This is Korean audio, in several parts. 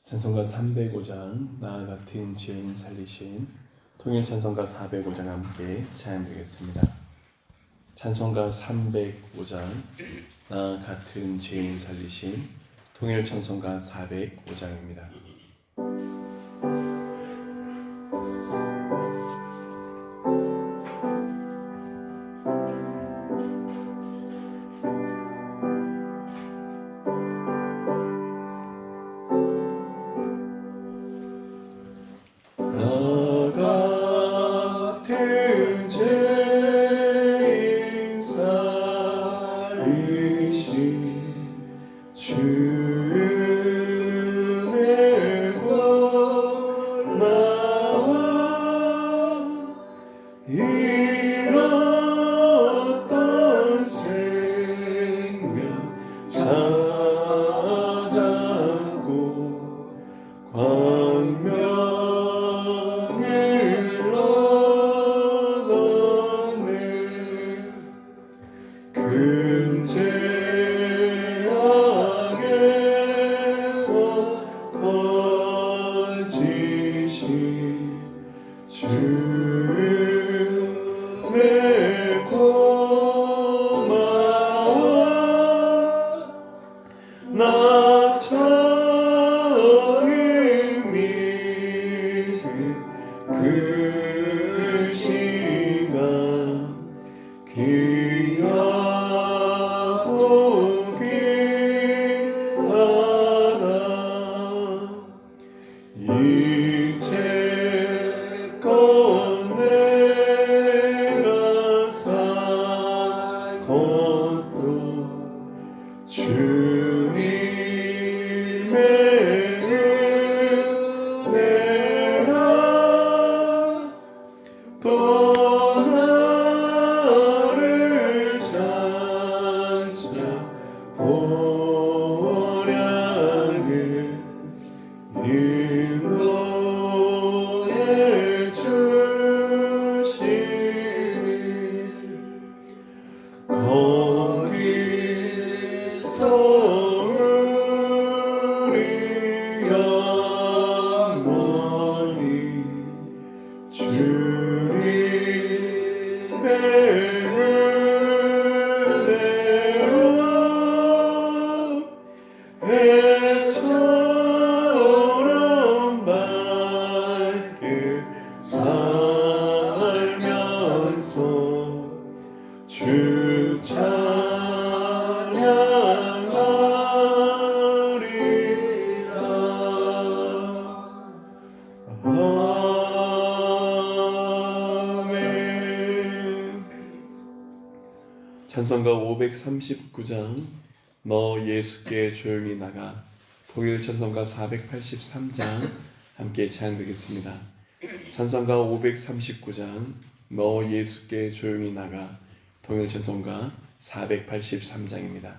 찬송가 305장 나 같은 죄인 살리신 통일 찬송가 405장 함께 찬양드리겠습니다. 찬송가 305장 나 같은 죄인 살리신 통일 찬송가 405장입니다. 잃었던 생명 찾았고 광명을 얻었네. 금제약에서 거지신 주의 고마워. 나 처음 믿은 그 시간 귀하고 귀하다. 이제껏 내가 살 것도 주님의 은혜라. 또 나를 찾아 보량해 인도해 주시니 거기서 우리 영원히 주님의 은혜로 해처럼 밝게 살면서 주 찬양하리라. 아멘. 찬송가 539장 너 예수께 조용히 나가 통일 찬송가 483장 함께 찬양드리겠습니다. 찬송가 539장 너 예수께 조용히 나가 통일 찬송가 483장입니다.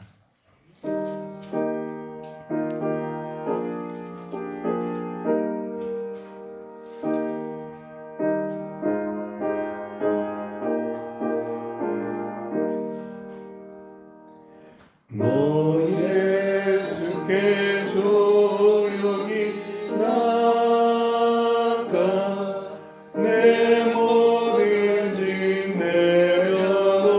너 예수께 조용히 나가 내 모든 짐 내려놓고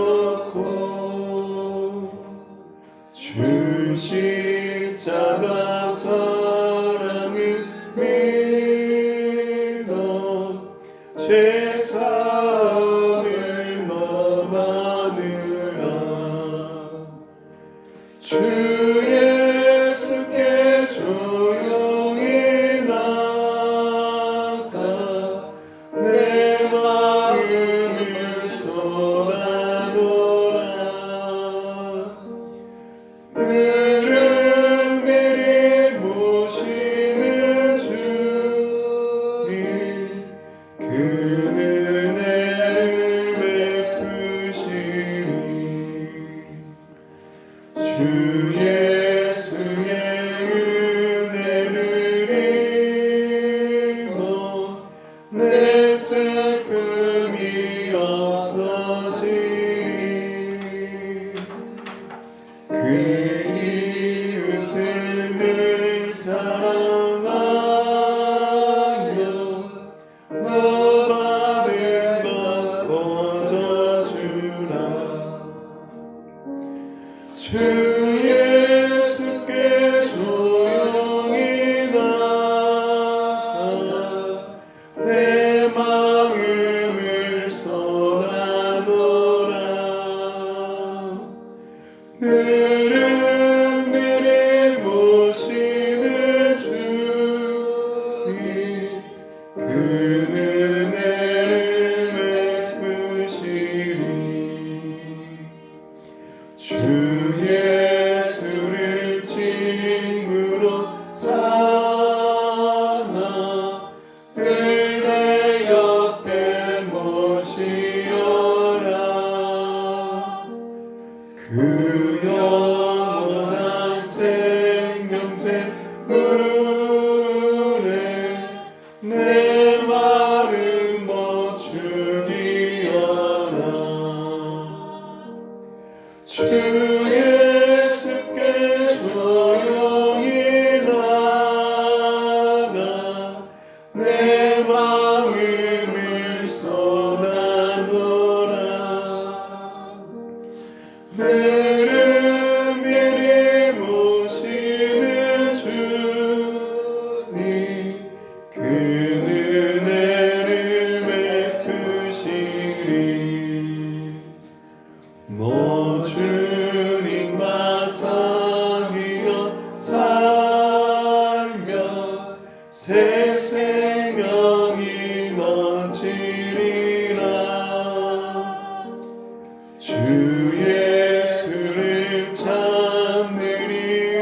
새 생명이 넘치리라. 주 예수를 찾느니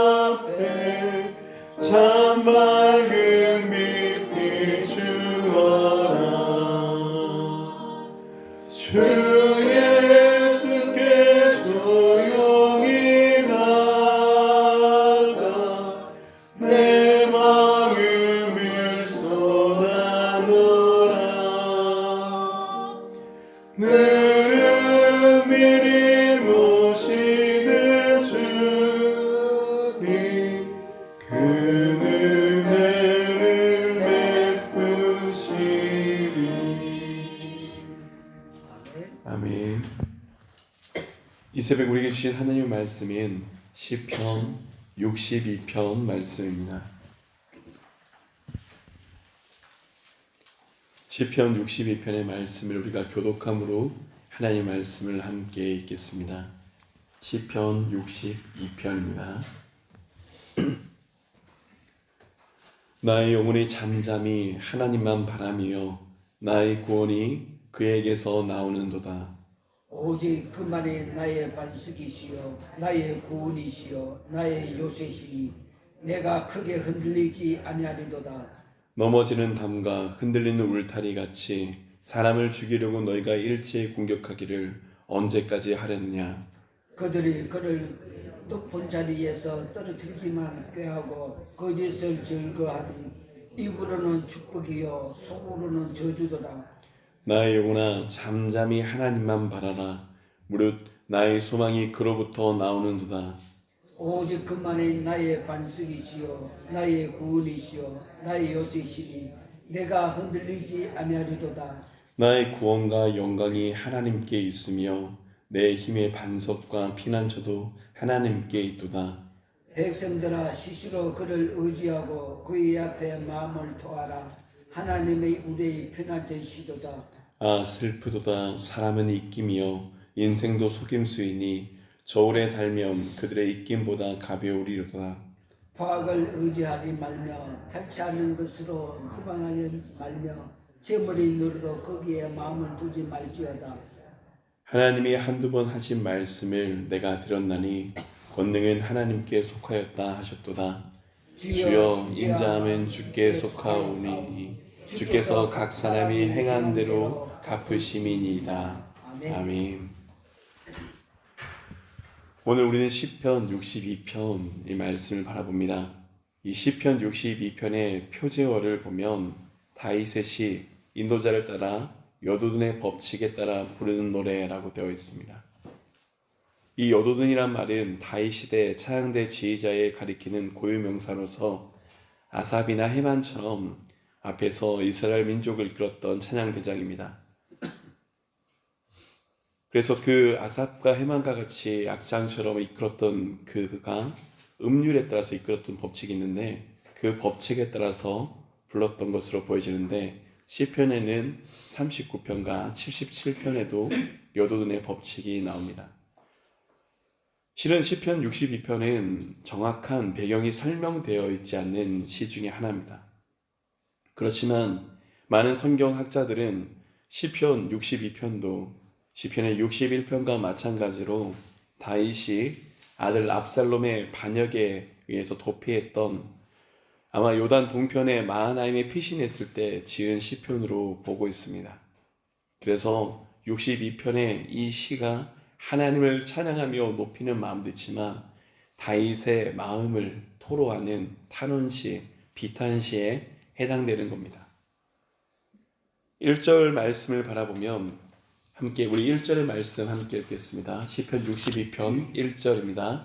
앞에 참 밝은 빛 비추어라. 주 예수께 조용히 나가 내 마음을 쏟아놓으라. 너를 미리 모시는 주님 그 은혜를 베푸시리. 아멘. 이 새벽 우리에게 주신 하나님의 말씀인 시편 62편 말씀입니다. 시편 62편의 말씀을 우리가 교독함으로 하나님의 말씀을 함께 읽겠습니다. 시편 62편입니다. 나의 영혼이 잠잠히 하나님만 바라며 나의 구원이 그에게서 나오는도다. 오직 그만이 나의 반석이시요 나의 구원이시요 나의 요새시니 내가 크게 흔들리지 아니하리로다. 넘어지는 담과 흔들리는 울타리 같이 사람을 죽이려고 너희가 일제히 공격하기를 언제까지 하려느냐. 그들이 그를 높은 자리에서 떨어뜨리기만 꾀하고 거짓을 즐거하니 입으로는 축복이요 속으로는 저주도다. 나의 영혼아 잠잠히 하나님만 바라라. 무릇 나의 소망이 그로부터 나오는도다. 오직 그만이 나의 반석이시요 나의 구원이시요 나의 요새시니 내가 흔들리지 아니하리로다. 나의 구원과 영광이 하나님께 있으며 내 힘의 반석과 피난처도 하나님께 있도다. 백성들아 시시로 그를 의지하고 그의 앞에 마음을 토하라. 하나님의 우리의 피난처시도다. 아 슬프도다. 사람은 입김이요 인생도 속임수이니 저울에 달면 그들의 입김보다 가벼우리로다. 과학을 의지하지 말며 탈취하는 것으로 희망하지 말며 재물이 누려도 거기에 마음을 두지 말지어다. 하나님이 한두 번 하신 말씀을 내가 들었나니 권능은 하나님께 속하였다 하셨도다. 주여 인자하면 주께 속하오니 주께서 각 사람이 행한 대로 갚으심이니이다. 아멘. 오늘 우리는 시편 62편 이 말씀을 바라봅니다. 이 시편 62편의 표제어를 보면 다윗의 시 인도자를 따라 여두둔의 법칙에 따라 부르는 노래라고 되어 있습니다. 이 여두둔이란 말은 다윗 시대 찬양대 지휘자에 가리키는 고유명사로서 아삽이나 헤만처럼 앞에서 이스라엘 민족을 이끌었던 찬양대장입니다. 그래서 그 아삽과 헤만과 같이 악장처럼 이끌었던 그가 음률에 따라서 이끌었던 법칙이 있는데 그 법칙에 따라서 불렀던 것으로 보여지는데 시편에는 39편과 77편에도 여두둔의 법칙이 나옵니다. 실은 시편 62편은 정확한 배경이 설명되어 있지 않는 시 중에 하나입니다. 그렇지만 많은 성경학자들은 시편 62편도 시편의 61편과 마찬가지로 다윗이 아들 압살롬의 반역에 의해서 도피했던 아마 요단 동편에 마하나임에 피신했을 때 지은 시편으로 보고 있습니다. 그래서 62편의 이 시가 하나님을 찬양하며 높이는 마음도 있지만 다윗의 마음을 토로하는 탄원시, 비탄시에 해당되는 겁니다. 1절 말씀을 바라보면 함께 우리 1절의 말씀 함께 읽겠습니다. 시편 62편 1절입니다.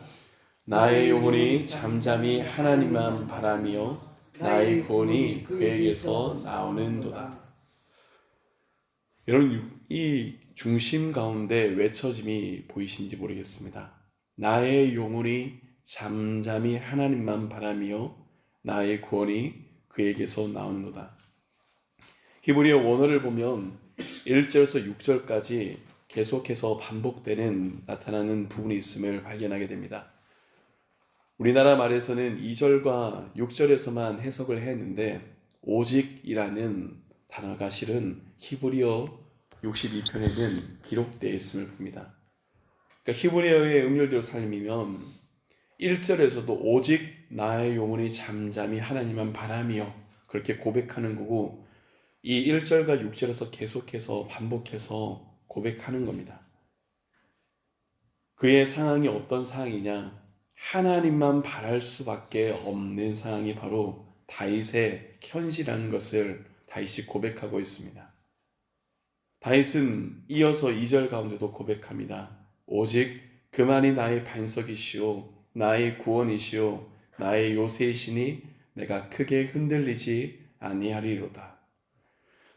나의 영혼이 잠잠히 하나님만 바라며 나의 구원이 그에게서 나오는도다. 여러분 이 중심 가운데 외쳐짐이 보이신지 모르겠습니다. 나의 영혼이 잠잠히 하나님만 바라며 나의 구원이 그에게서 나오는도다. 히브리어 원어를 보면 1절에서 6절까지 계속해서 반복되는 나타나는 부분이 있음을 발견하게 됩니다. 우리나라 말에서는 2절과 6절에서만 해석을 했는데 오직이라는 단어가 실은 히브리어 62편에는 기록되어 있음을 봅니다. 그러니까 히브리어의 음률대로 살리면 1절에서도 오직 나의 영혼이 잠잠히 하나님만 바라며 그렇게 고백하는 거고, 이 1절과 6절에서 계속해서 반복해서 고백하는 겁니다. 그의 상황이 어떤 상황이냐? 하나님만 바랄 수밖에 없는 상황이 바로 다윗의 현실이라는 것을 다윗이 고백하고 있습니다. 다윗은 이어서 2절 가운데도 고백합니다. 오직 그만이 나의 반석이시오, 나의 구원이시오, 나의 요새이시니 내가 크게 흔들리지 아니하리로다.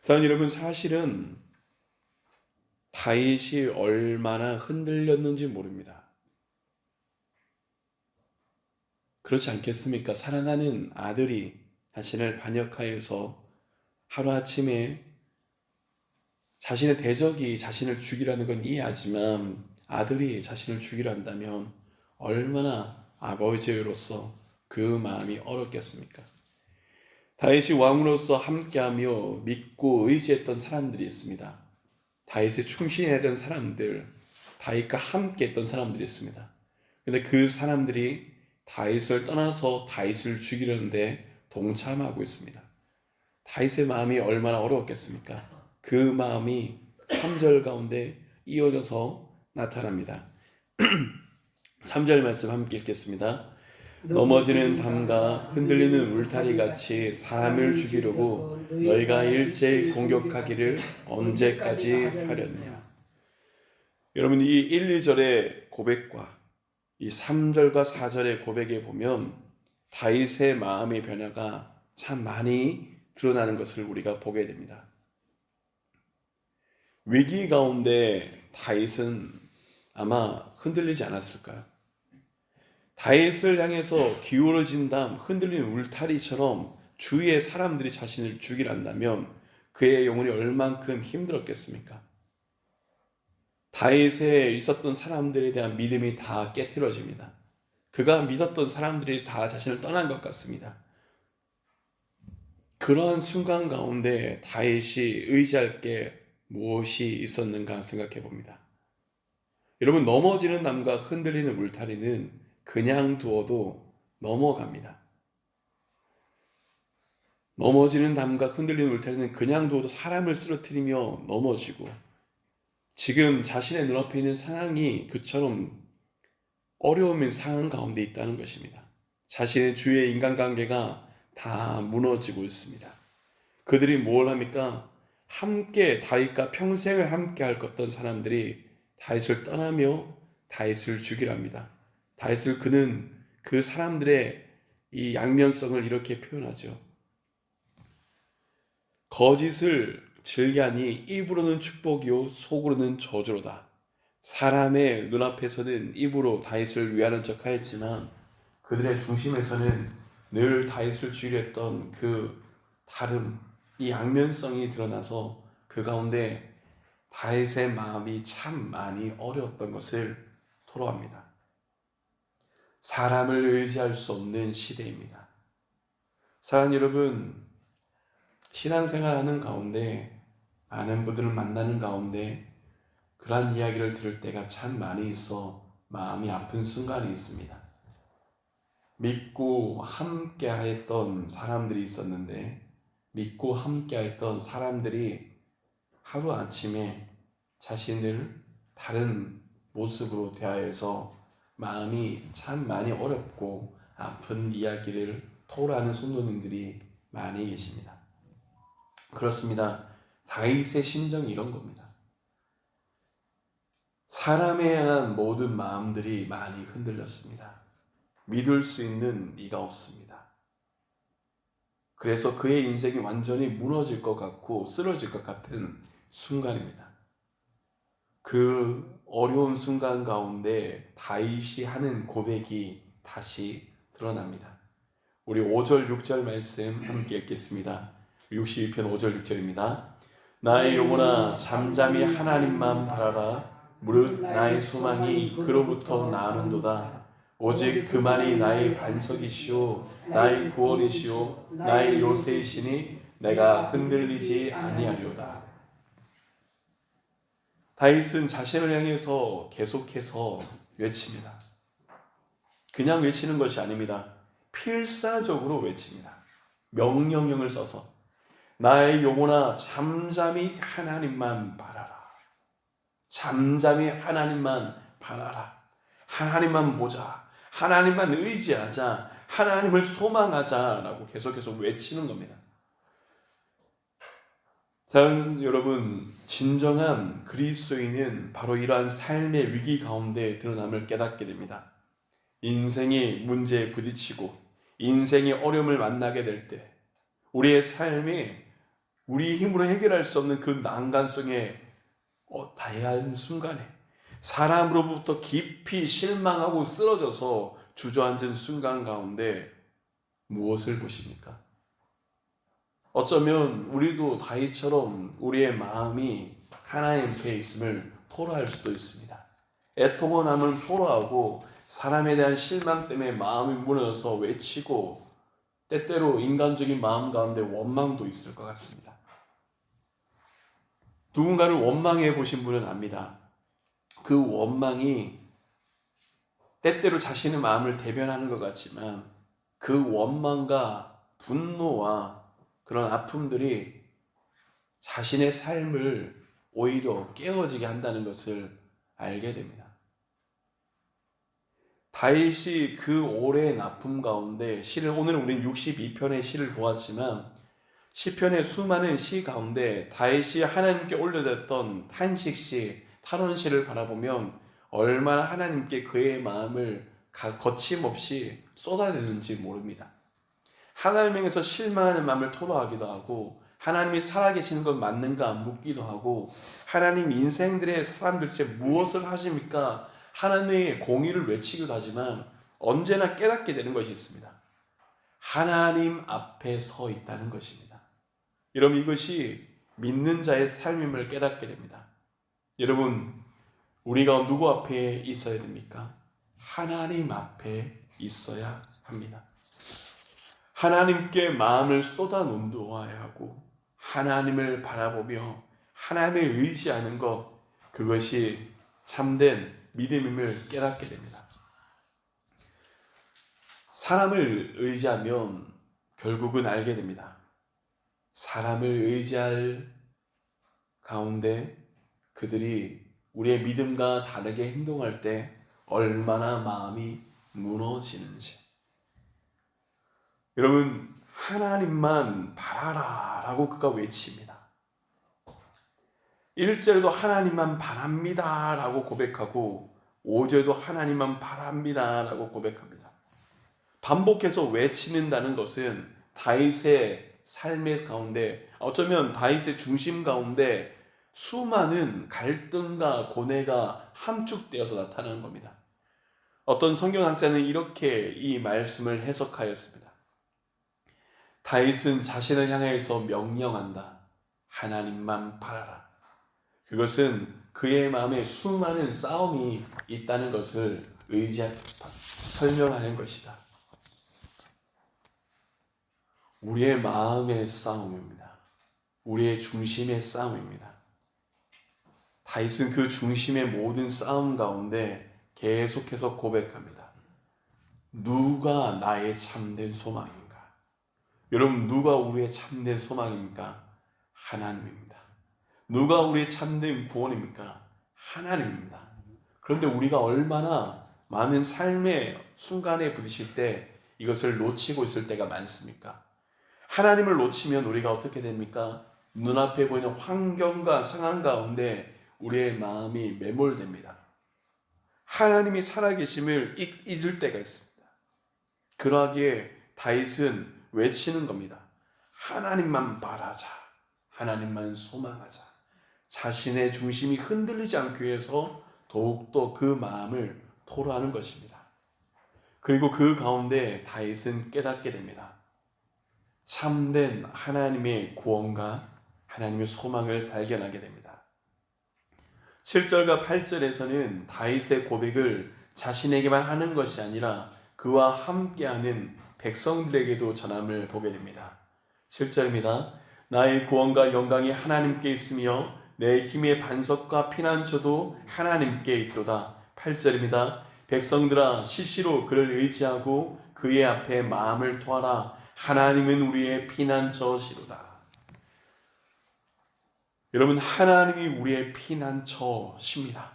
사랑하는 여러분, 사실은 다윗이 얼마나 흔들렸는지 모릅니다. 그렇지 않겠습니까? 사랑하는 아들이 자신을 반역하여서 하루아침에 자신의 대적이 자신을 죽이라는 건 이해하지만 아들이 자신을 죽이려 한다면 얼마나 아버지로서 그 마음이 어렵겠습니까? 다윗이 왕으로서 함께하며 믿고 의지했던 사람들이 있습니다. 다윗에 충신했던 사람들, 다윗과 함께했던 사람들이 있습니다. 그런데 그 사람들이 다윗을 떠나서 다윗을 죽이려는데 동참하고 있습니다. 다윗의 마음이 얼마나 어려웠겠습니까? 그 마음이 3절 가운데 이어져서 나타납니다. 3절 말씀 함께 읽겠습니다. 넘어지는 담과 흔들리는 울타리 같이 사람을 죽이려고 너희가 일제히 공격하기를 언제까지 하려느냐. 여러분, 이 1, 2절의 고백과 이 3절과 4절의 고백에 보면 다윗의 마음의 변화가 참 많이 드러나는 것을 우리가 보게 됩니다. 위기 가운데 다윗은 아마 흔들리지 않았을까요? 다윗을 향해서 기울어진 다음 흔들리는 울타리처럼 주위의 사람들이 자신을 죽이려 한다면 그의 영혼이 얼만큼 힘들었겠습니까? 다윗에 있었던 사람들에 대한 믿음이 다 깨트려집니다. 그가 믿었던 사람들이 다 자신을 떠난 것 같습니다. 그러한 순간 가운데 다윗이 의지할 게 무엇이 있었는가 생각해 봅니다. 여러분, 넘어지는 담과 흔들리는 울타리는 그냥 두어도 넘어갑니다. 넘어지는 담과 흔들리는 울타리는 그냥 두어도 사람을 쓰러뜨리며 넘어지고, 지금 자신의 눈앞에 있는 상황이 그처럼 어려운 상황 가운데 있다는 것입니다. 자신의 주위의 인간관계가 다 무너지고 있습니다. 그들이 뭘 합니까? 함께 다윗과 평생을 함께 할 것던 사람들이 다윗을 떠나며 다윗을 죽이랍니다. 다윗을 그는 그 사람들의 이 양면성을 이렇게 표현하죠. 거짓을 즐겨하니 입으로는 축복이요 속으로는 저주로다. 사람의 눈앞에서는 입으로 다윗을 위하는 척 하였지만 그들의 중심에서는 늘 다윗을 죽이려 했던 그 다름, 이 양면성이 드러나서 그 가운데 다윗의 마음이 참 많이 어려웠던 것을 토로합니다. 사람을 의지할 수 없는 시대입니다. 사랑하는 여러분, 신앙생활하는 가운데 많은 분들을 만나는 가운데 그러한 이야기를 들을 때가 참 많이 있어 마음이 아픈 순간이 있습니다. 믿고 함께 하였던 사람들이 있었는데 믿고 함께 했던 사람들이 하루아침에 자신을 다른 모습으로 대하여서 마음이 참 많이 어렵고 아픈 이야기를 토로하는 성도님들이 많이 계십니다. 그렇습니다. 다윗의 심정이 이런 겁니다. 사람에 향한 모든 마음들이 많이 흔들렸습니다. 믿을 수 있는 이가 없습니다. 그래서 그의 인생이 완전히 무너질 것 같고 쓰러질 것 같은 순간입니다. 그 어려운 순간 가운데 다윗이 하는 고백이 다시 드러납니다. 우리 5절 6절 말씀 함께 읽겠습니다. 62편 5절 6절입니다. 나의 영혼아 잠잠히 하나님만 바라라. 무릇 나의 소망이 그로부터 나오는도다. 오직 그만이 나의 반석이시오 나의 구원이시오 나의 요새이시니 내가 흔들리지 아니하리로다. 다윗은 자신을 향해서 계속해서 외칩니다. 그냥 외치는 것이 아닙니다. 필사적으로 외칩니다. 명령형을 써서 나의 영혼아 잠잠히 하나님만 바라라. 잠잠히 하나님만 바라라. 하나님만 보자. 하나님만 의지하자. 하나님을 소망하자라고 계속해서 외치는 겁니다. 사랑하는 여러분, 진정한 그리스도인은 바로 이러한 삶의 위기 가운데 드러남을 깨닫게 됩니다. 인생이 문제에 부딪히고 인생의 어려움을 만나게 될 때 우리의 삶이 우리 힘으로 해결할 수 없는 그 난간성에 다해한 순간에 사람으로부터 깊이 실망하고 쓰러져서 주저앉은 순간 가운데 무엇을 보십니까? 어쩌면 우리도 다윗처럼 우리의 마음이 하나님 앞에 있음을 토로할 수도 있습니다. 애통원함을 토로하고 사람에 대한 실망 때문에 마음이 무너져서 외치고 때때로 인간적인 마음 가운데 원망도 있을 것 같습니다. 누군가를 원망해 보신 분은 압니다. 그 원망이 때때로 자신의 마음을 대변하는 것 같지만 그 원망과 분노와 그런 아픔들이 자신의 삶을 오히려 깨어지게 한다는 것을 알게 됩니다. 다윗이 그 오랜 아픔 가운데 시를 오늘 우리는 62편의 시를 보았지만 시편의 수많은 시 가운데 다윗이 하나님께 올려졌던 탄식시, 탄원시를 바라보면 얼마나 하나님께 그의 마음을 거침없이 쏟아내는지 모릅니다. 하나님 향해서 실망하는 마음을 토로하기도 하고 하나님이 살아계시는 것 맞는가 묻기도 하고 하나님 인생들의 사람들 째 무엇을 하십니까? 하나님의 공의를 외치기도 하지만 언제나 깨닫게 되는 것이 있습니다. 하나님 앞에 서 있다는 것입니다. 여러분 이것이 믿는 자의 삶임을 깨닫게 됩니다. 여러분 우리가 누구 앞에 있어야 됩니까? 하나님 앞에 있어야 합니다. 하나님께 마음을 쏟아놓아야 하고 하나님을 바라보며 하나님을 의지하는 것 그것이 참된 믿음임을 깨닫게 됩니다. 사람을 의지하면 결국은 알게 됩니다. 사람을 의지할 가운데 그들이 우리의 믿음과 다르게 행동할 때 얼마나 마음이 무너지는지. 여러분 하나님만 바라라 라고 그가 외칩니다. 1절도 하나님만 바랍니다 라고 고백하고 5절도 하나님만 바랍니다 라고 고백합니다. 반복해서 외치는다는 것은 다윗의 삶의 가운데 어쩌면 다윗의 중심 가운데 수많은 갈등과 고뇌가 함축되어서 나타나는 겁니다. 어떤 성경학자는 이렇게 이 말씀을 해석하였습니다. 다윗은 자신을 향해서 명령한다. 하나님만 바라라. 그것은 그의 마음에 수많은 싸움이 있다는 것을 설명하는 것이다. 우리의 마음의 싸움입니다. 우리의 중심의 싸움입니다. 다윗은 그 중심의 모든 싸움 가운데 계속해서 고백합니다. 누가 나의 참된 소망인가? 여러분 누가 우리의 참된 소망입니까? 하나님입니다. 누가 우리의 참된 구원입니까? 하나님입니다. 그런데 우리가 얼마나 많은 삶의 순간에 부딪힐 때 이것을 놓치고 있을 때가 많습니까? 하나님을 놓치면 우리가 어떻게 됩니까? 눈앞에 보이는 환경과 상황 가운데 우리의 마음이 매몰됩니다. 하나님이 살아계심을 잊을 때가 있습니다. 그러기에 다윗은 외치는 겁니다. 하나님만 바라자. 하나님만 소망하자. 자신의 중심이 흔들리지 않기 위해서 더욱더 그 마음을 토로하는 것입니다. 그리고 그 가운데 다윗은 깨닫게 됩니다. 참된 하나님의 구원과 하나님의 소망을 발견하게 됩니다. 7절과 8절에서는 다윗의 고백을 자신에게만 하는 것이 아니라 그와 함께하는 백성들에게도 전함을 보게 됩니다. 7절입니다. 나의 구원과 영광이 하나님께 있으며 내 힘의 반석과 피난처도 하나님께 있도다. 8절입니다. 백성들아 시시로 그를 의지하고 그의 앞에 마음을 토하라. 하나님은 우리의 피난처시로다. 여러분, 하나님이 우리의 피난처십니다.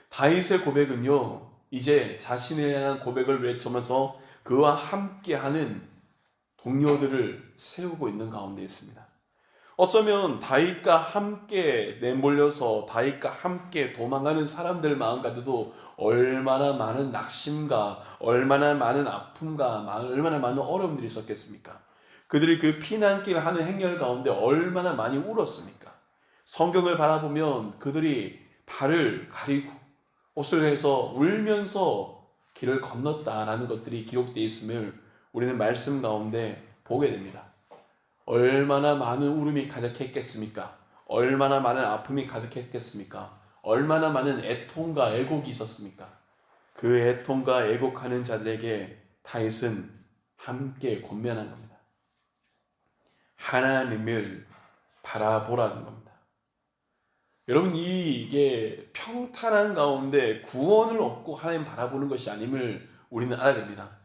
다윗의 고백은요, 이제 자신에 대한 고백을 외치면서 그와 함께하는 동료들을 세우고 있는 가운데 있습니다. 어쩌면 다윗과 함께 내몰려서 다윗과 함께 도망가는 사람들 마음가도 얼마나 많은 낙심과 얼마나 많은 아픔과 얼마나 많은 어려움들이 있었겠습니까? 그들이 그 피난길 하는 행렬 가운데 얼마나 많이 울었습니까? 성경을 바라보면 그들이 발을 가리고 옷을 내서 울면서 길을 건넜다라는 것들이 기록되어 있음을 우리는 말씀 가운데 보게 됩니다. 얼마나 많은 울음이 가득했겠습니까? 얼마나 많은 아픔이 가득했겠습니까? 얼마나 많은 애통과 애곡이 있었습니까? 그 애통과 애곡하는 자들에게 다윗은 함께 권면한 겁니다. 하나님을 바라보라는 겁니다. 여러분, 이게 평탄한 가운데 구원을 얻고 하나님 바라보는 것이 아님을 우리는 알아야 됩니다.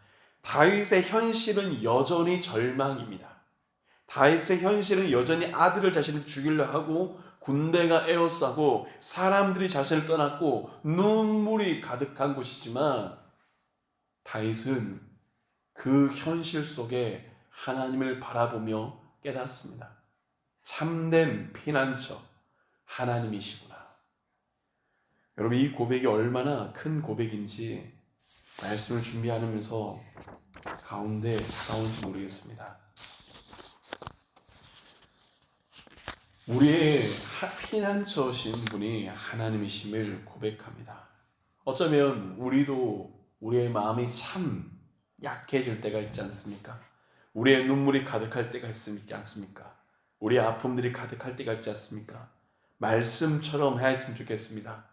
다윗의 현실은 여전히 절망입니다. 다윗의 현실은 여전히 아들을 자신을 죽이려 하고 군대가 에워싸고 사람들이 자신을 떠났고 눈물이 가득한 곳이지만 다윗은 그 현실 속에 하나님을 바라보며 깨닫습니다. 참된 피난처 하나님이시구나. 여러분, 이 고백이 얼마나 큰 고백인지 말씀을 준비하면서 가운데 다가온지 모르겠습니다. 우리의 피난처신 분이 하나님이심을 고백합니다. 어쩌면 우리도 우리의 마음이 참 약해질 때가 있지 않습니까? 우리의 눈물이 가득할 때가 있지 않습니까? 우리의 아픔들이 가득할 때가 있지 않습니까? 말씀처럼 하였으면 좋겠습니다.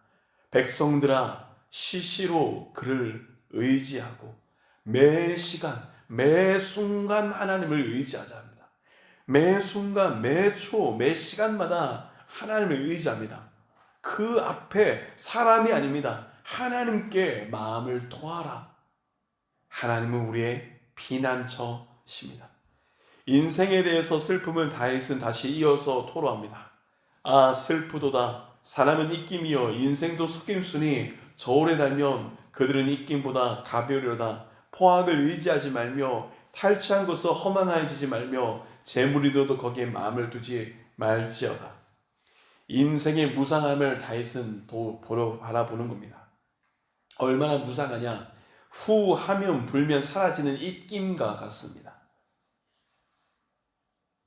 백성들아 시시로 그를 의지하고 매 시간 매 순간 하나님을 의지하자 합니다. 매 순간 매 초 매 시간마다 하나님을 의지합니다. 그 앞에 사람이 아닙니다. 하나님께 마음을 토하라. 하나님은 우리의 피난처십니다. 인생에 대해서 슬픔을 다윗은 다시 이어서 토로합니다. 아 슬프도다. 사람은 입김이여 인생도 속임수니 저울에 달면 그들은 입김보다 가벼우려다. 포악을 의지하지 말며 탈취한 것을 허망하여지지 말며 재물이로도 거기에 마음을 두지 말지어다. 인생의 무상함을 다윗은 바라보는 겁니다. 얼마나 무상하냐? 후 하면 불면 사라지는 입김과 같습니다.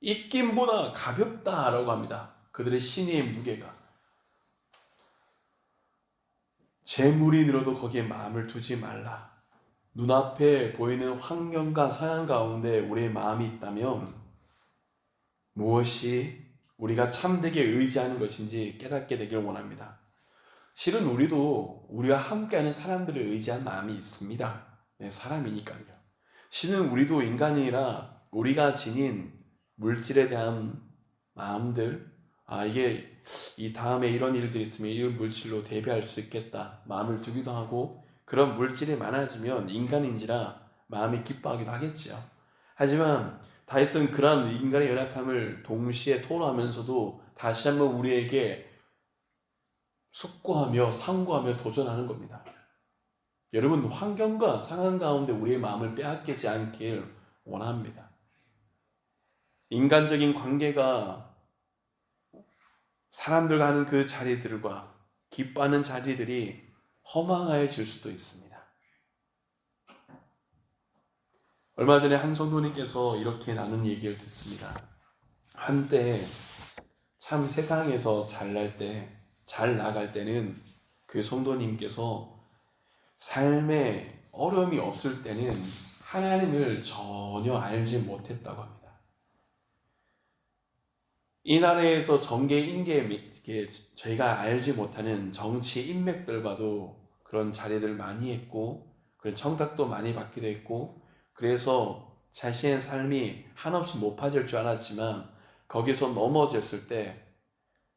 입김보다 가볍다라고 합니다. 그들의 신의 무게가. 재물이 늘어도 거기에 마음을 두지 말라. 눈앞에 보이는 환경과 상황 가운데 우리의 마음이 있다면 무엇이 우리가 참되게 의지하는 것인지 깨닫게 되기를 원합니다. 실은 우리도 우리와 함께하는 사람들을 의지한 마음이 있습니다. 네, 사람이니까요. 실은 우리도 인간이라 우리가 지닌 물질에 대한 마음들, 이게 이 다음에 이런 일들이 있으면 이 물질로 대비할 수 있겠다 마음을 두기도 하고, 그런 물질이 많아지면 인간인지라 마음이 기뻐하기도 하겠죠. 하지만 다윗은 그런 인간의 연약함을 동시에 토로하면서도 다시 한번 우리에게 숙고하며 상고하며 도전하는 겁니다. 여러분, 환경과 상황 가운데 우리의 마음을 빼앗기지 않길 원합니다. 인간적인 관계가 사람들과 하는 그 자리들과 기뻐하는 자리들이 허망해질 수도 있습니다. 얼마 전에 한 성도님께서 이렇게 나눈 얘기를 듣습니다. 한때 참 세상에서 잘 나갈 때는 그 성도님께서 삶에 어려움이 없을 때는 하나님을 전혀 알지 못했다고 합니다. 이 나라에서 정계, 인계, 저희가 알지 못하는 정치 인맥들과도 그런 자리들 많이 했고 그런 청탁도 많이 받기도 했고 그래서 자신의 삶이 한없이 높아질 줄 알았지만 거기서 넘어졌을 때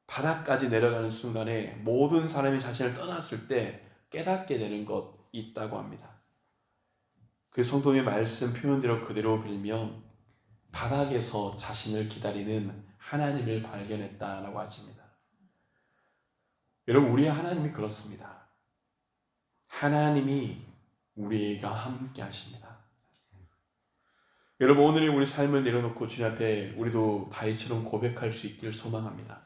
바닥까지 내려가는 순간에 모든 사람이 자신을 떠났을 때 깨닫게 되는 것 있다고 합니다. 그 성도의 말씀 표현대로 그대로 빌면 바닥에서 자신을 기다리는 하나님을 발견했다라고 하십니다. 여러분, 우리의 하나님이 그렇습니다. 하나님이 우리가 함께 하십니다. 여러분, 오늘의 우리 삶을 내려놓고 주님 앞에 우리도 다윗처럼 고백할 수 있기를 소망합니다.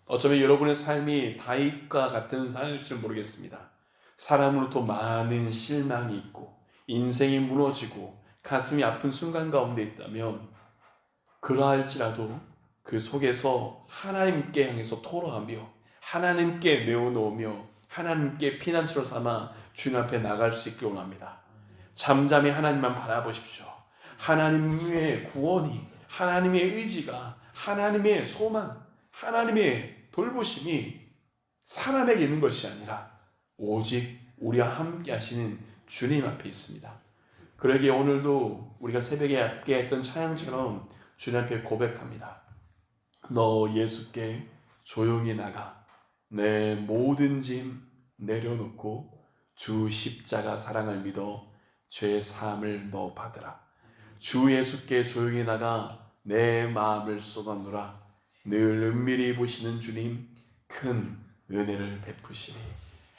어쩌면 여러분의 삶이 다윗과 같은 삶일지 모르겠습니다. 사람으로부터 많은 실망이 있고 인생이 무너지고 가슴이 아픈 순간 가운데 있다면 그러할지라도 그 속에서 하나님께 향해서 토로하며 하나님께 내어놓으며 하나님께 피난처로 삼아 주님 앞에 나갈 수 있길 원합니다. 잠잠히 하나님만 바라보십시오. 하나님의 구원이, 하나님의 의지가, 하나님의 소망, 하나님의 돌보심이 사람에게 있는 것이 아니라 오직 우리와 함께 하시는 주님 앞에 있습니다. 그러기에 오늘도 우리가 새벽에 함께 했던 찬양처럼 주님 앞에 고백합니다. 너 예수께 조용히 나가 내 모든 짐 내려놓고 주 십자가 사랑을 믿어 죄 사함을 너 받으라. 주 예수께 조용히 나가 내 마음을 쏟아놓으라. 늘 은밀히 보시는 주님 큰 은혜를 베푸시리.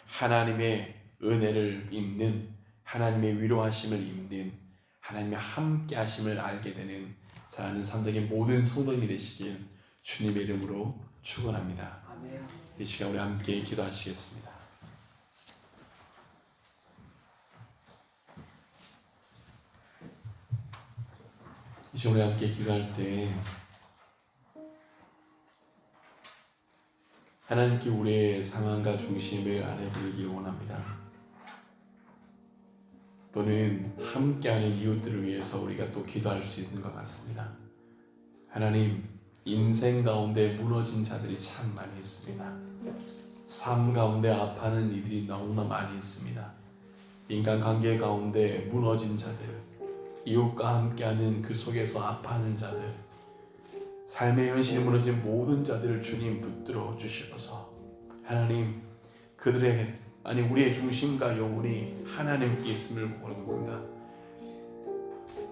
하나님의 은혜를 입는, 하나님의 위로하심을 입는, 하나님의 함께하심을 알게 되는 사랑하는 삼덕의 모든 성도님이 되시길 주님의 이름으로 축원합니다. 아멘. 이 시간 우리 함께 기도하시겠습니다. 이 시간 우리 함께 기도할 때 하나님께 우리의 상황과 중심을 알아드리길 원합니다. 또는 함께하는 이웃들을 위해서 우리가 또 기도할 수 있는 것 같습니다. 하나님, 인생 가운데 무너진 자들이 참 많이 있습니다. 삶 가운데 아파하는 이들이 너무나 많이 있습니다. 인간관계 가운데 무너진 자들, 이웃과 함께하는 그 속에서 아파하는 자들, 삶의 현실이 무너진 모든 자들을 주님 붙들어 주시옵소서. 하나님, 그들의 우리의 중심과 영혼이 하나님께 있음을 원합니다.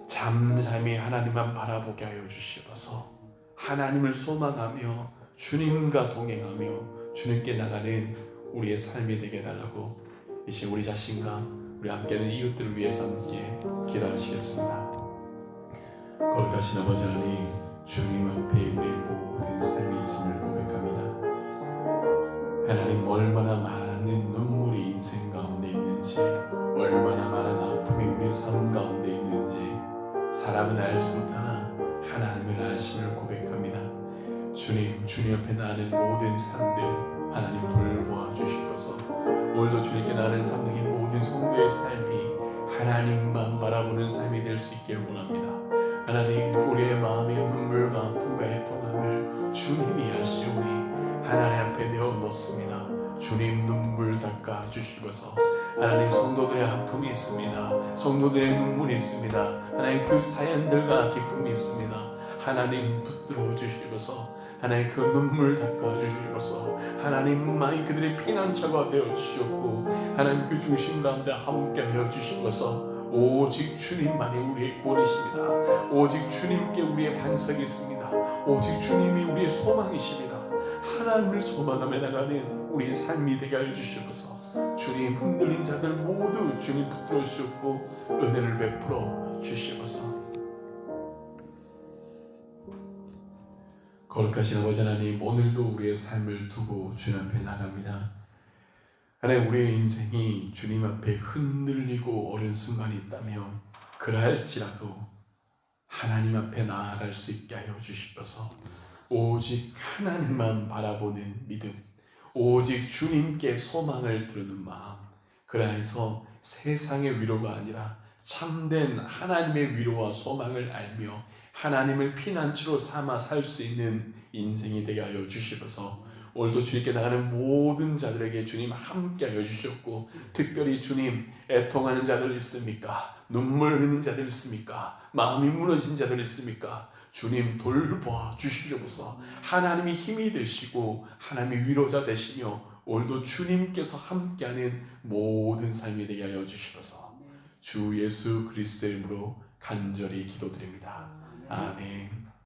잠잠히 하나님만 바라보게 하여 주시옵소서. 하나님을 소망하며 주님과 동행하며 주님께 나가는 우리의 삶이 되게 해달라고 이 시간 우리 자신과 우리 함께하는 이웃들을 위해서 함께 기도하시겠습니다. 거룩하신 아버지 하나님, 주님 앞에 우리의 모든 삶이 있음을 고백합니다. 하나님, 얼마나 많은 눈물이 인생 가운데 있는지, 얼마나 많은 아픔이 우리 삶 가운데 있는지 사람은 알지 못하나 하나님을 아심을 고백합니다. 주님 앞에 나는 모든 사람들 하나님 돌보아 주시옵소서. 오늘도 주님께 나는 삼덕의 모든 성도의 삶이 하나님만 바라보는 삶이 될 수 있기를 원합니다. 하나님, 우리의 마음의 눈물과 아픔과 애통함을 주님이 아시오니 하나님 앞에 내어놓습니다. 주님, 눈물 닦아 주시옵소서. 하나님, 성도들의 아픔이 있습니다. 성도들의 눈물이 있습니다. 하나님, 그 사연들과 기쁨이 있습니다. 하나님, 붙들어 주시옵소서. 하나님, 그 눈물 닦아 주시옵소서. 하나님만이 그들의 피난처가 되어 주시옵고 하나님, 그 중심 가운데 함께 하여 주시옵소서. 오직 주님만이 우리의 구원이십니다. 오직 주님께 우리의 반석이 있습니다. 오직 주님이 우리의 소망이십니다. 하나님을 소망하며 나가는 우리의 삶이 되게 하여 주시옵소서. 주님, 흔들린 자들 모두 주님 붙들어 주시옵고 은혜를 베풀어 주시옵소서. 거룩하신 아버지 하나님, 오늘도 우리의 삶을 두고 주님 앞에 나갑니다. 하나님, 우리의 인생이 주님 앞에 흔들리고 어려운 순간이 있다면 그러할지라도 하나님 앞에 나아갈 수 있게 하여 주시옵소서. 오직 하나님만 바라보는 믿음, 오직 주님께 소망을 두는 마음, 그래서 세상의 위로가 아니라 참된 하나님의 위로와 소망을 알며 하나님을 피난처로 삼아 살 수 있는 인생이 되게 하여 주시옵소서. 오늘도 주님께 나가는 모든 자들에게 주님 함께하여 주셨고, 특별히 주님 애통하는 자들 있습니까? 눈물 흘리는 자들 있습니까? 마음이 무너진 자들 있습니까? 주님 돌봐 주시옵소서. 하나님이 힘이 되시고 하나님이 위로자 되시며 오늘도 주님께서 함께하는 모든 삶이 되게 하여 주시옵소서. 주 예수 그리스도의 이름으로 간절히 기도드립니다. 아멘.